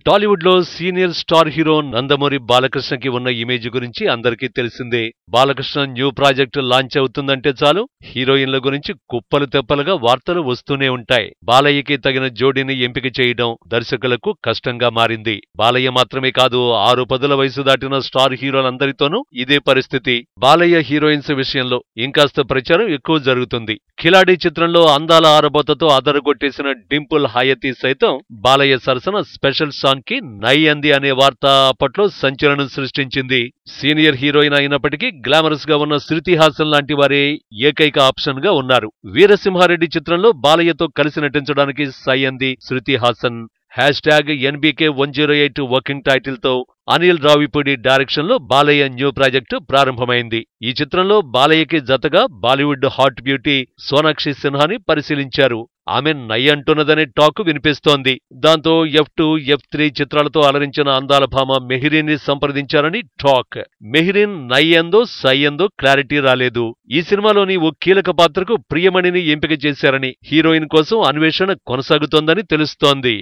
టాలీవుడ్ లో senior star hero Nandamuri బాలకృష్ణకి ఉన్న image గురించి అందరికీ తెలిసిందే. బాలకృష్ణ న్యూ ప్రాజెక్ట్ లాంచ్ అవుతుందంటే చాలు హీరోయిన్ల గురించి కుప్పలు తెప్పలుగా వార్తలు వస్తూనే ఉంటాయి. బాలయ్యకి తగిన జోడీని ఎంపిక చేయడం దర్శకులకు కష్టంగా మారింది. బాలయ్య మాత్రమే కాదు, 6 వయసు దాటిన స్టార్ హీరోలందరితోనూ ఇదే పరిస్థితి. బాలయ్య హీరోయిన్స్ విషయంలో ఇంకాస్త ప్రచారం ఎక్కువ జరుగుతుంది. కిలాడి చిత్రంలో అందాల ఆరబోతతో అదరగొట్టేసిన డింపుల్ హయతి సైతం బాలయ్య సరసన స్పెషల్ సాంగ్ కి నై అంది అనే వార్త అప్పట్లో సంచలనం సృష్టించింది. సీనియర్ హీరోయిన్ అయినప్పటికీ గ్లామరస్ గా ఉన్న శృతి హాసన్ లాంటి వారే ఏకైక ఆప్షన్ గా ఉన్నారు. వీరసింహారెడ్డి చిత్రంలో బాలయ్యతో కలిసి నటించడానికి సై అంది Shruti Haasan. #NBK108 working title తో అనిల్ రావిపూడి డైరెక్షన్ లో బాలయ్య న్యూ ప్రాజెక్టు ప్రారంభమైంది. ఈ చిత్రంలో బాలయ్యకి జతగా బాలీవుడ్ హాట్ బ్యూటీ సోనాక్షి సిన్హాని పరిశీలించారు. ఆమె నై అంటున్నదనే టాక్ వినిపిస్తోంది. దాంతో F2, F3 చిత్రాలతో అలరించిన అందాల భామ మెహరీన్ ని సంప్రదించారని టాక్. మెహరీన్ నై అందో సై అందో క్లారిటీ రాలేదు. ఈ సినిమాలోని ఓ కీలక పాత్రకు ప్రియమణిని ఎంపిక చేశారని, హీరోయిన్ కోసం అన్వేషణ కొనసాగుతోందని తెలుస్తోంది.